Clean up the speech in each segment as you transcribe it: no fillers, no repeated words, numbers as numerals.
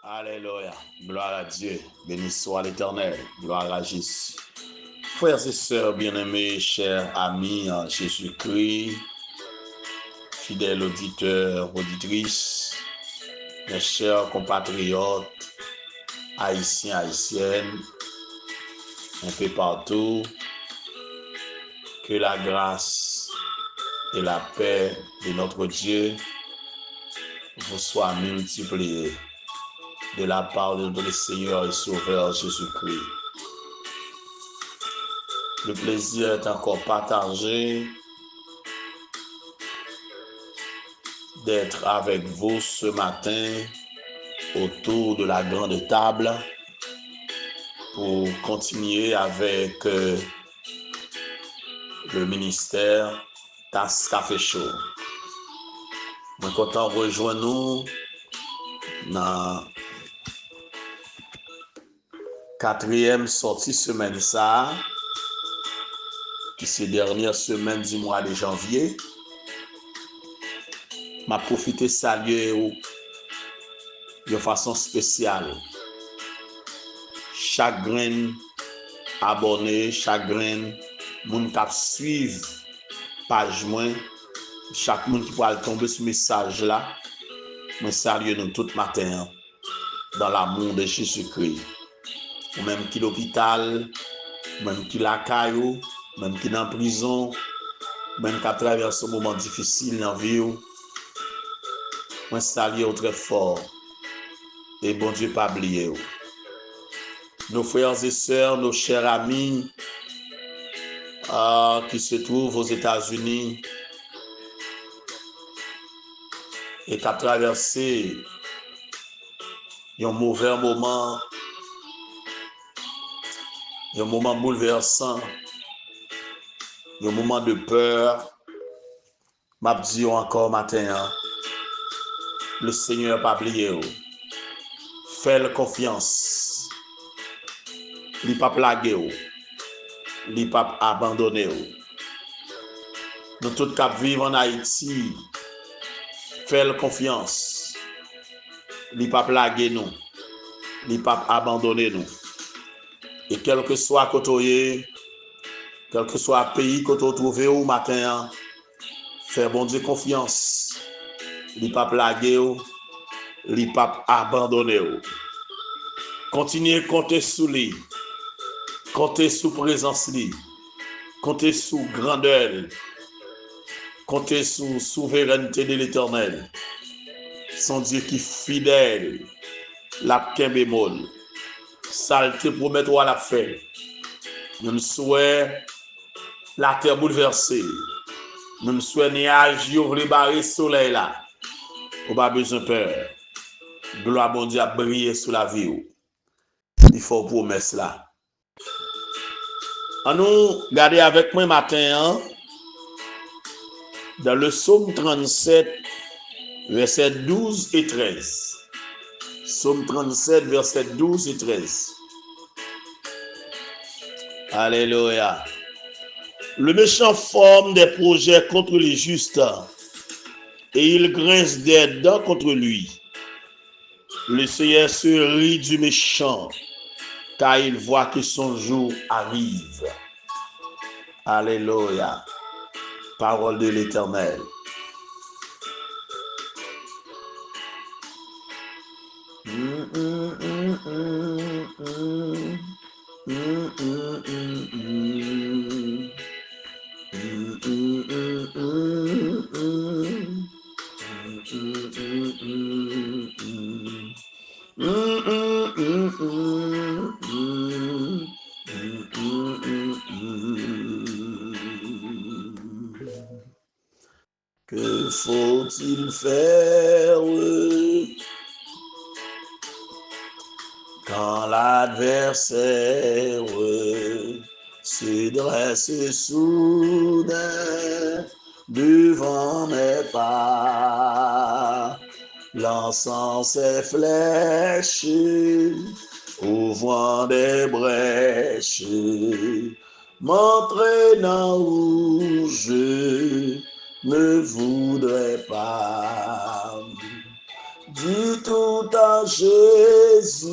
Alléluia. Gloire à Dieu. Béni soit l'Éternel. Gloire à Jésus. Frères et sœurs bien-aimés, chers amis en Jésus-Christ, fidèles auditeurs, auditrices, mes chers compatriotes, haïtiens, haïtiennes, un peu partout, que la grâce et la paix de notre Dieu vous soient multipliées de la part de notre Seigneur et Sauveur Jésus-Christ. Le plaisir est encore partagé d'être avec vous ce matin autour de la grande table pour continuer avec le ministère Tasse Café Show. Je suis content de rejoindre nous dans la 4e sortie semaine ça, qui c'est dernière semaine du mois de janvier. M'a profité saluer de façon spéciale chaque grain abonné, chaque grain moun qui suivre page moi, chaque monde qui pourra tomber ce message là. Moi salue nous tout matin dans l'amour de Jésus-Christ. Ou même qui l'hôpital, même qui la caillou, même qui dans prison, même qui traverse un moment difficile dans la vie. Moi salue très fort. Et bon Dieu pas oublier. Nos frères et sœurs, nos chers amis qui se trouvent aux États-Unis et qui a traversé un mauvais moment, un moment bouleversant, un moment de peur. M'a dit encore matin, le Seigneur pas oublié. Fais confiance. Il pas plagué, il pas abandonné. Nous tous qui vivons en Haïti, fais confiance. Il pas plagué nous, il pas abandonné nous. Et quel que soit côté, quel que soit le pays que tu trouves au matin, fais bon Dieu confiance. Il pas plagué, il pas abandonné. Continuez à compter sur lui. Comptez sous présence lui. Comptez sous grandeur. Comptez sous souveraineté de l'Éternel. Son Dieu qui est fidèle. La bémol. Saleté promet à la fait. Nous souhaitons la terre bouleversée. Nous souhaitons nuages ouvrir barré soleil là. On pas besoin de peur. Gloire bon Dieu a brillé sous la vie. Il faut promesse là. On nous garder avec moi matin dans le psaume 37, versets 12 et 13. Psaume 37, versets 12 et 13. Alléluia. Le méchant forme des projets contre les justes et il grince des dents contre lui. Le Seigneur se rit du méchant car il voit que son jour arrive. Alléluia. Parole de l'Éternel. Que faut-il faire quand l'adversaire se dresse soudain devant mes pas, lançant ses flèches, ouvrant des brèches, m'entraînant où je ne voudrais pas. dis tout à Jésus,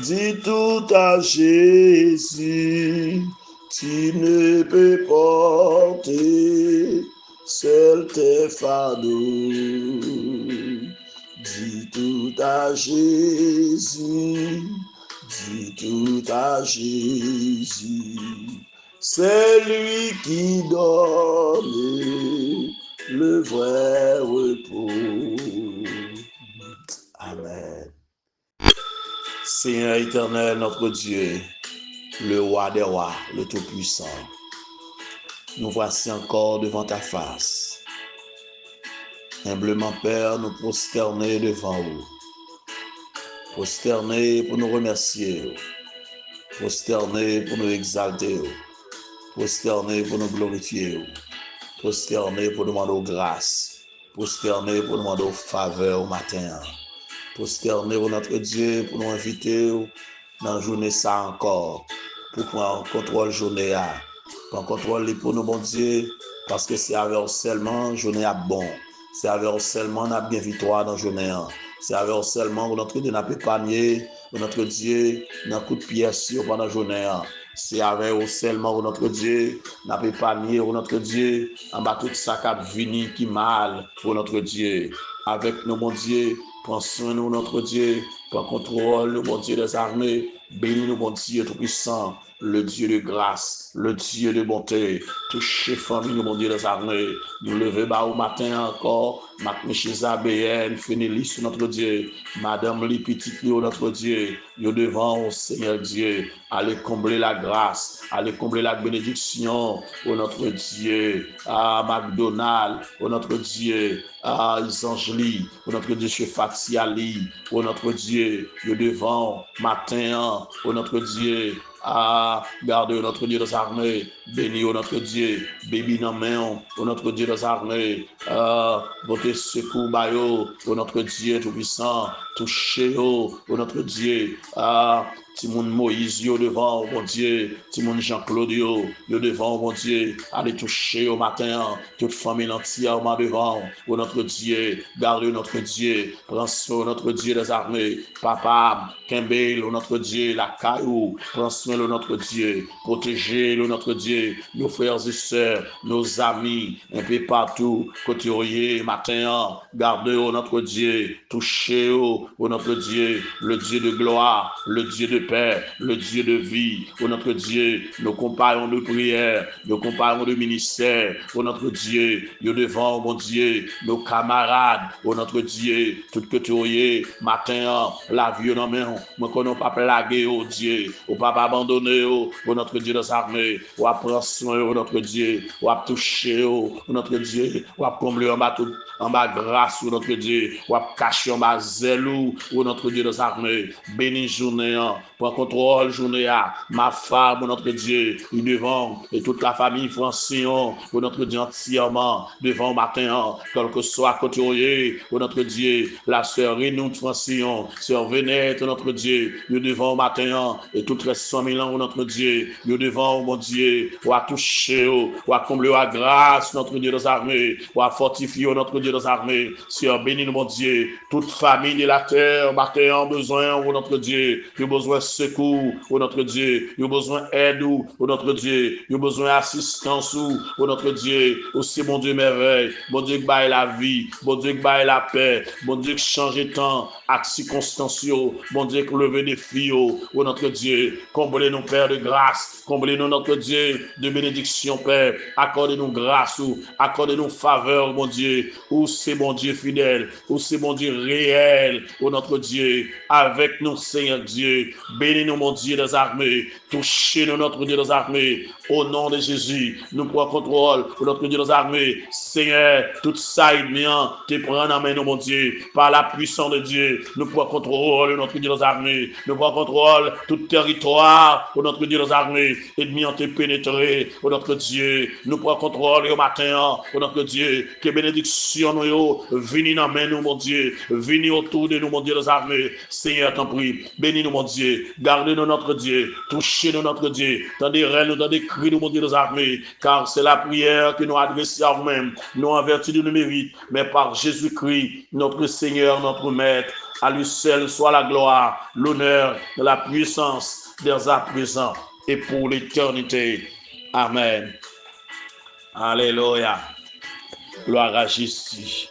dis tout à Jésus, tu ne peux porter seul tes fardeaux. Dis tout à Jésus, dis tout à Jésus, c'est lui qui donne le vrai repos. Amen. Seigneur éternel, notre Dieu, le roi des rois, le Tout-Puissant, nous voici encore devant ta face. Humblement, Père, nous prosterner devant vous. Prosterner pour nous remercier. Prosterner pour nous exalter. Prosterner pour nous glorifier. Prosterner pour demander grâce. Prosterner pour demander faveur au matin. Prosterner pour notre Dieu, pour nous inviter dans la journée ça encore. Pour prendre contrôle journée. Prendre contrôle pour nous, bon Dieu, parce que c'est avec seulement journée à bon. C'est avec seulement on a bien victoire dans la journée. C'est avec seulement notre Dieu n'a pas épargné, notre Dieu n'a coup de pièce pendant la journée. C'est avec seulement notre Dieu n'a pas épargné, notre Dieu en bas tout ça qui a venu qui mal pour notre Dieu. Avec nous, mon Dieu, prends soin de nous, notre Dieu, prends contrôle, nous, mon Dieu des armées, bénis nous, mon Dieu tout-puissant, le Dieu de grâce, le Dieu de bonté, touchez famille, nous, mon Dieu des armées, nous lever bas au matin encore, Michisa BN, Fénélis, notre Dieu, Madame Li, petite Lio, notre Dieu, nous devant au Seigneur Dieu, allez combler la grâce, allez combler la bénédiction, au notre Dieu, à McDonald, au notre Dieu, à Isangeli, au notre Dieu, chez Fatiali, au notre Dieu, nous devant matin, au notre Dieu, à garder notre Dieu des armées, béni au notre Dieu, bébi dans main, au notre Dieu des armées, votre secours bayo, au notre Dieu tout-puissant, touché au notre Dieu, Timoun Moïse, yo devant, mon Dieu, Timoun Jean-Claude, yo devant, mon Dieu, allez toucher au matin, toute famille entièrement devant, au notre Dieu, gardez notre Dieu, prends soin notre Dieu des armées, Papa, Kembel, notre Dieu, la caillou, prends soin de notre Dieu, protégez le notre Dieu, nos frères et sœurs, nos amis, un peu partout, côté matin, gardez notre Dieu, touchez au notre Dieu, le Dieu de gloire, le Dieu de paix, le Dieu de vie, ô notre Dieu, nos compagnons de prière, nos compagnons de ministère, ô notre Dieu, nous devant, mon Dieu, nos camarades, ô notre Dieu, tout que tu oyez, matin, la vie en main, nous qu'on n'a pas plagué, ô Dieu, ou pas abandonné, ô notre Dieu des armées, ou à prendre soin, ô notre Dieu, ou à toucher, ô notre Dieu, ou à combler en bas tout, en bas grâce, ô notre Dieu, ou à cacher en bas zèle, ô notre Dieu des armées, béni journée, prends contrôle journée, ma femme, notre Dieu, devant, et toute la famille Francillon, pour notre Dieu entièrement, devant matin, quel que soit côté, pour notre Dieu, la sœur Renoute Francillon, sœur Vénette, notre Dieu, nous devant matin, et toutes les 100 000 ans, notre Dieu, nous devant, mon Dieu, ou à toucher, ou à combler à grâce, notre Dieu des armées, ou à fortifier, notre Dieu des armées, sœur béni, mon Dieu, toute famille de la terre, matin, besoin, ou notre Dieu, nous besoin secours, ô notre Dieu, nous besoin aide, ô notre Dieu, nous besoin assistance, ô notre Dieu, aussi mon Dieu merveille, mon Dieu qui baille la vie, mon Dieu qui baille la paix, mon Dieu qui change de temps, à circonstances, mon Dieu qui leve des filles, ô notre Dieu, comblez-nous Père de grâce, comblez-nous notre Dieu de bénédiction Père, accordez-nous grâce, accordez-nous faveur, mon Dieu, où c'est mon Dieu fidèle, où c'est mon Dieu réel, ô notre Dieu, avec nous Seigneur Dieu, bénis-nous mon Dieu des armées, touchez-nous notre Dieu des armées, au nom de Jésus, nous prenons contrôle pour notre Dieu des armées, Seigneur, tout ça est bien, tu prends en main, mon Dieu, par la puissance de Dieu, nous prenons contrôle notre Dieu des armées, nous prenons contrôle tout territoire pour notre Dieu des armées, ennemi ont été pénétrés pour notre Dieu, nous prenons contrôle au matin pour notre Dieu, que bénédiction nous, venez en main nous, mon Dieu, venez autour de nous, mon Dieu des armées, Seigneur, t'en prie, bénis-nous, mon Dieu, Dieu. Gardez-nous, notre Dieu. Touchez-nous, notre Dieu. Tendez nous, tendez cris, nous, mon Dieu, nos armées. Car c'est la prière que nous adressons à vous-même, non en vertu de nos mérites, mais par Jésus-Christ, notre Seigneur, notre Maître. À lui seul soit la gloire, l'honneur, la puissance, dès à présent et pour l'éternité. Amen. Alléluia. Gloire à Jésus.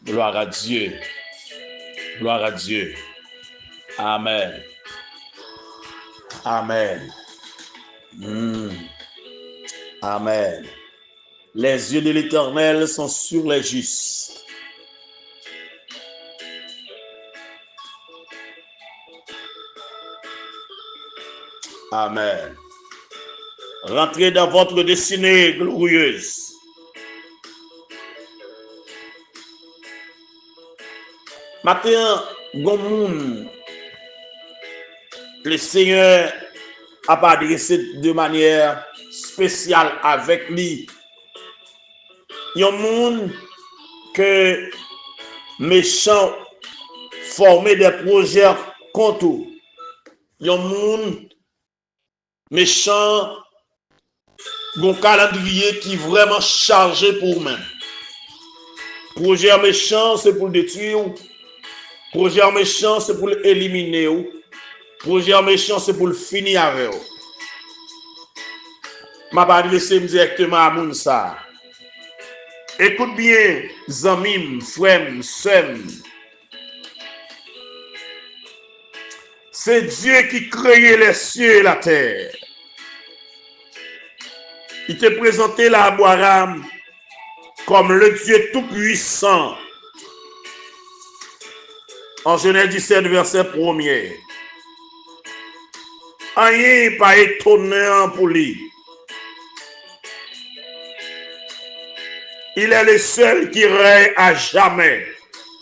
Gloire à Dieu. Gloire à Dieu. Amen. Amen. Amen. Les yeux de l'Éternel sont sur les justes. Amen. Rentrez dans votre destinée glorieuse. Matin, gomoun, le Seigneur a pas adressé de manière spéciale avec lui. Yon moun que méchant former des projets contre eux. Yon moun méchant gon calendrier qui vraiment chargé pour eux-mêmes. Projet méchant, c'est pour le détruire. Projet méchant, c'est pour l'éliminer. Projet méchant, c'est pour le finir avec. Je vais adresser directement à Mounsa. Écoute bien, Zamim, Frem, Sem. C'est Dieu qui créait les cieux et la terre. Il te présenté là à Abraham comme le Dieu tout-puissant. En Genèse 17, verset 1er. Rien pas étonnant pour lui. Il est le seul qui règne à jamais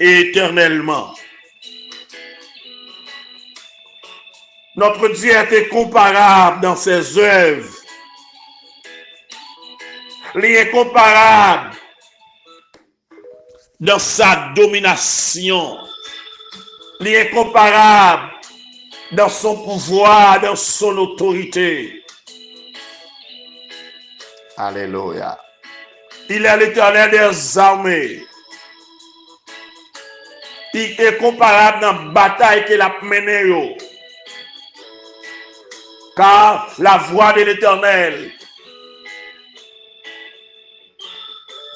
et éternellement. Notre Dieu est incomparable dans ses œuvres. Il est incomparable dans sa domination. Il est incomparable dans son pouvoir, dans son autorité. Alléluia. Il est l'Éternel des armées. Il est comparable dans la bataille qu'il a menée. Car la voix de l'Éternel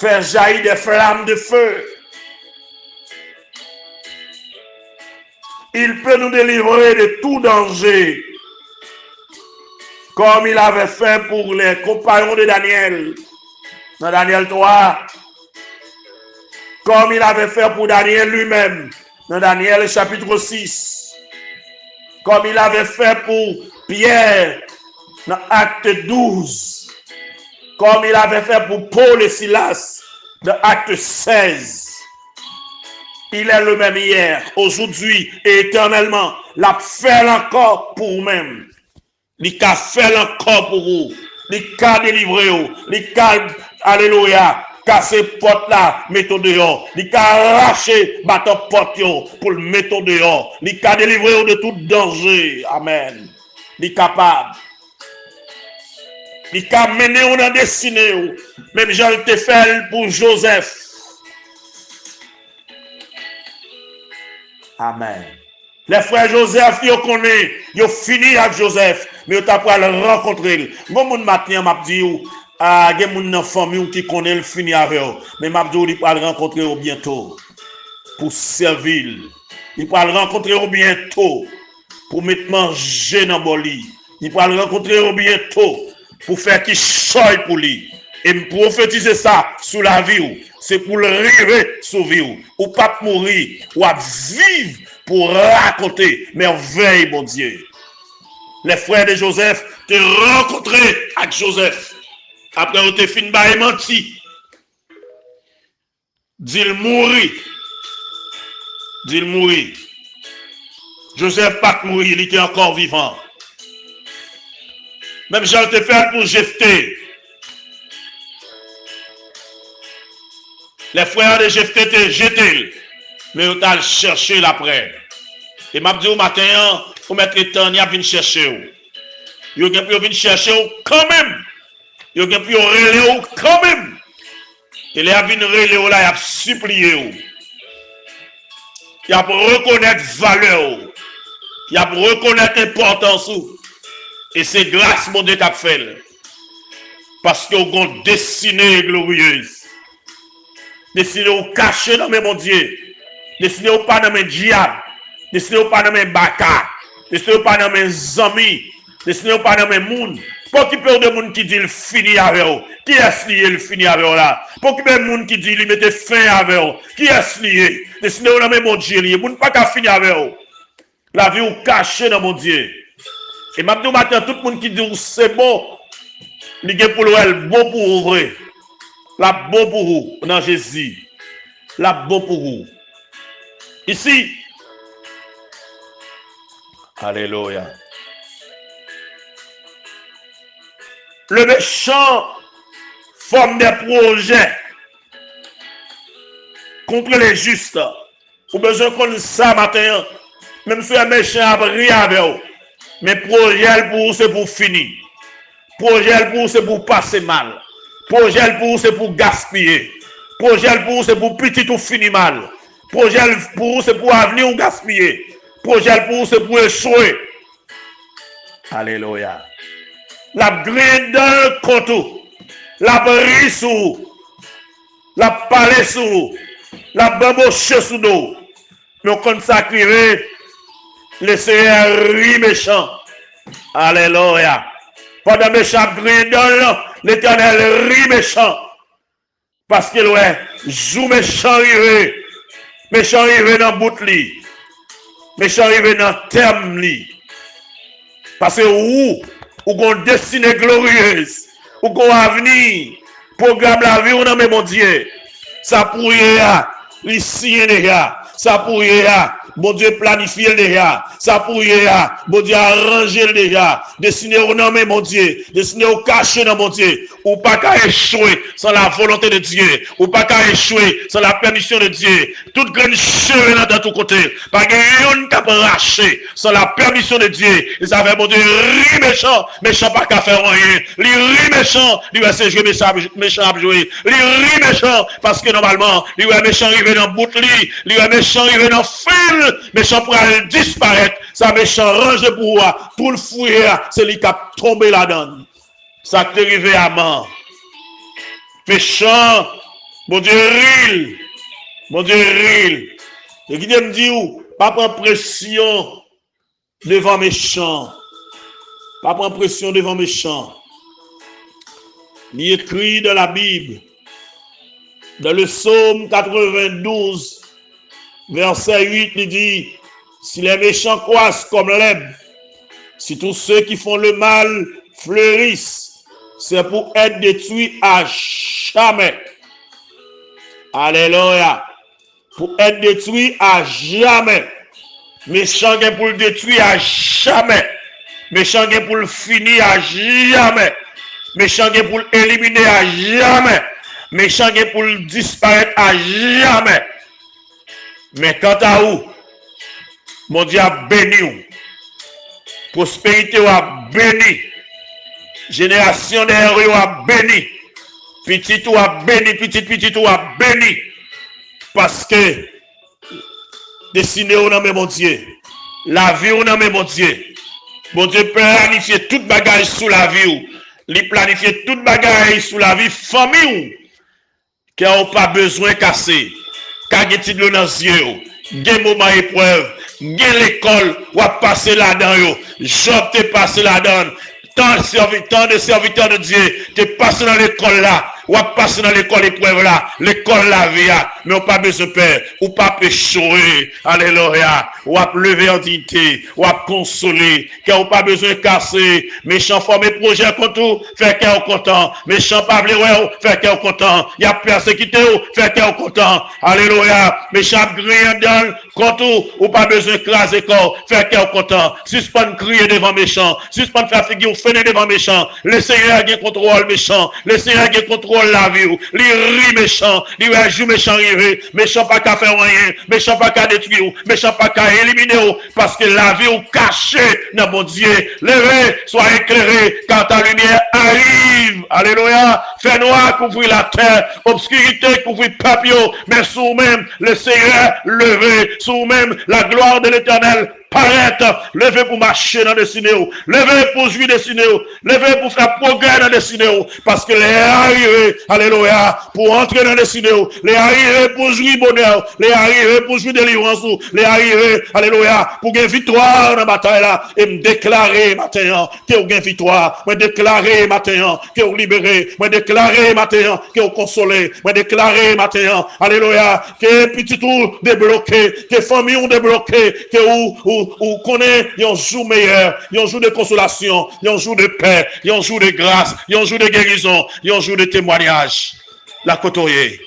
fait jaillir des flammes de feu. Il peut nous délivrer de tout danger, comme il avait fait pour les compagnons de Daniel, dans Daniel 3, comme il avait fait pour Daniel lui-même, dans Daniel chapitre 6, comme il avait fait pour Pierre, dans Acte 12, comme il avait fait pour Paul et Silas, dans Acte 16. Il est le même hier, aujourd'hui et éternellement. L'a fait encore pour vous-même. Il a fait encore pour vous. Il a délivré vous. Il a, alléluia, cassé porte là, mettez dehors. Il a arraché bâton porte pour le mettre dehors. Il a délivré de tout danger. Amen. Il est capable. Il a mené on a destiné. Même Jean te fait pour Joseph. Amen. Les frères Joseph, ils connaissent, ils fini avec Joseph, mais ils ont le rencontrer. Bon, mon matin, m'a dit, il y a des gens dans la famille qui connaissent le fini avec eux. Mais m'a dit, il va le rencontrer bientôt pour servir. Il va le rencontrer bientôt pour mettre manger dans le boli. Il va le rencontrer bientôt pour faire qu'il choye pour lui. Et prophétiser ça sous la vie. C'est pour le rire sous vie. Ou pas mourir, ou à vivre pour raconter merveille, mon Dieu. Les frères de Joseph te rencontré avec Joseph. Après, on te fin par menti. Dit-il mourir. Dit-il mourir. Joseph pas mourir, il était encore vivant. Même Jean te fait pour Jephthé. Les frères de Jephthé étaient jetés, mais on t'a cherché l'après. Et m'a dit au matin, Ou mettre le temps, il vient chercher. Yo gen pou vient chercher quand même. Yo gen pou relé quand même. Et les vient relé là, il a supplié. Il a pour reconnaître valeur. Il a pour reconnaître l'importance. Et c'est grâce mon Dieu qu'a fait. Parce que vous avez destinée glorieuse. Destinée au caché dans mon Dieu. Destinée au pas dans mes diables. Destinée au pas dans mes baka. Destinée au pas dans mes amis. Destinée au pas dans mes moun. Pour qu'il y ait des gens qui disent le fini avec vous. Qui est-ce lié le fini avec vous là? Pour qu'il y ait des gens qui disent le mette fin avec vous. Qui est-ce lié? Destinée au dans mon Dieu lié. Vous ne pas qu'à finir avec vous. La vie est cachée dans mon Dieu. Et maintenant, tout le monde qui dit c'est bon. Il est pour le bon pour vous. La bon pour vous dans Jésus. La bon pour vous. Ici. Alléluia. Le méchant forme des projets contre les justes. Vous avez besoin de ça matin. Même si un méchant a rien avec vous. Mais projet pour vous, c'est pour finir. Projet pour vous, c'est pour passer mal. Projet pour vous, c'est pour gaspiller. Projet pour vous, c'est pour petit ou finir mal. Projet pour vous, c'est pour avenir ou gaspiller. Projet pour vous, c'est pour échouer. Alléluia. La grille dans le compte. La brise sous. La palais sous. La bamboche sous nous. Nous consacrer le Seigneur rit méchant. Alléluia. Pendant méchant grille dans l'Éternel rit méchant. Parce que ouais, joue méchant arrivé. Méchant arrivé dans bout li. Méchant arrivé dans terme li. Parce que ou gon destinée glorieuse, ou gon avenir, programme la vie ou non mais mon Dieu. Ça pourrait li signer déjà. Ça pourrait bon Dieu planifier déjà. Ça pourrait bon Dieu arranger déjà. Destiné au nom mon Dieu. Destiné au caché dans mon Dieu. Ou pas qu'à échouer sans la volonté de Dieu. Ou pas qu'à échouer sans la permission de Dieu. Toute grande cheveux dans tout côté. Pas qu'un qui peut racher sans la permission de Dieu. Et ça fait bon Dieu ri méchant. Méchant pas qu'à faire rien. Li ri méchant. Lui va se jouer méchant à jouer. Li ri méchant parce que normalement, lui va méchant arriver dans bout li. Lui va méchant arriver dans fil. Méchant pour aller disparaître. Ça méchant range pour le fouiller. C'est lui qui a tombé là-dedans. Ça t'est arrivé à mort. Méchant. Mon Dieu ril. Mon Dieu ril. Et qui me dit pas prendre pression devant méchant. Pas prendre pression devant méchant. Il écrit dans la Bible. Dans le psaume 92. Verset 8, il dit, si les méchants croissent comme l'herbe, si tous ceux qui font le mal fleurissent, c'est pour être détruits à jamais. Alléluia. Pour être détruits à jamais. Méchant pour le détruire à jamais. Méchant pour le finir à jamais. Méchant pour l'éliminer à jamais. Méchant pour le disparaître à jamais. Mais quant à vous, mon Dieu a béni. Prospérité a béni. Génération des héros a béni. Petit ou a béni, petit ou a béni. Parce que destiné au nom de mon Dieu. La vie au nom de mon Dieu. Mon Dieu planifie toute bagage sous la vie. Il planifie toute bagage sous la vie famille. Qui n'a pas besoin de casser. Quand il y a dans les yeux, il y a un moment épreuve, il y a l'école, ou à passer là-dedans, Job t'es passé là-dedans, tant de serviteurs de Dieu, t'es passé dans l'école là, ou à passer dans l'école épreuve là, l'école la vie, mais on pas besoin de peur, ou pas péchorer, alléluia, ou à lever en dignité, ou à consoler, car on pas besoin de casser, méchant former projet contre vous, faire qu'un content, méchant pas vouloir ouais, faire qu'un content, il y a persécuté, faire qu'un content, alléluia, méchant griller dans contre vous, ou pas besoin de craser corps, faire qu'un content, suspend crier devant méchant, suspend faire figure freiner devant méchant, le Seigneur a contrôle méchant, le Seigneur a contrôle contrôle la vie, li ri méchant, li joue méchant arrivé, méchant pas qu'à faire rien, méchant pas qu'à détruire, méchant pas qu'à éliminer, parce que la vie ou cachée dans mon Dieu. Levez, sois éclairé, car ta lumière arrive. Alléluia. Fait noir couvrir la terre, obscurité couvrir papillon, mais sous même le Seigneur levé, sous même la gloire de l'Éternel paraître, lever pour marcher dans le destinée, lever pour jouir destinée, lever pour faire progrès dans le destinée, parce que les arrivés, alléluia, pour entrer dans le destinée, les arrivés pour jouir bonheur, les arrivés pour jouir délivrance, les arrivés, alléluia, pour gagner victoire dans la bataille là, et me déclarer matin que vous gagnez victoire, me déclarer matin que vous libérez, me déclarer matin que vous consolez, me déclarer matin, alléluia, que petit tout débloqué, que famille ont débloqué, que ou connaît un jour meilleur, un jour de consolation, un jour de paix, un jour de grâce, un jour de guérison, un jour de témoignage. La côtoyer.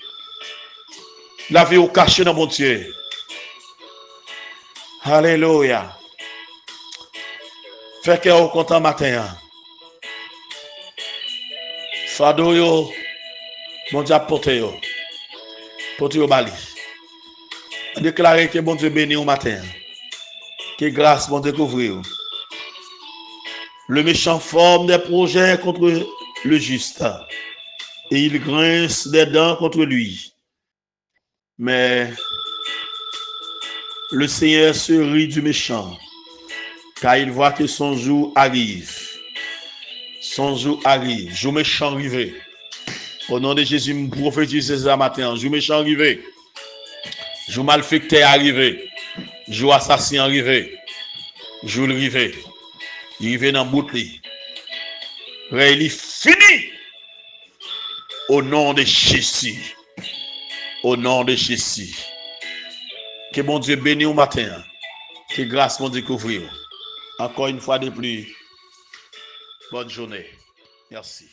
La vie au caché dans mon Dieu. Alléluia. Fait que au content matin. Fado yo, mon Dieu porte yo. Porte yo bali. Déclarer que mon Dieu béni au matin. Que grâce vont découvrir. Le méchant forme des projets contre le juste. Et il grince des dents contre lui. Mais le Seigneur se rit du méchant. Car il voit que son jour arrive. Son jour arrive. Jour méchant arrivé. Au nom de Jésus, je prophétise ce matin. Jour méchant arrivé. Jour malfecté arrivé. Jour assassin arrivé. Jour arrivé. Il arrivé dans le bout. Il est fini. Au nom de Jésus. Au nom de Jésus. Que mon Dieu bénisse au matin. Que grâce mon découvrir. Encore une fois de plus. Bonne journée. Merci.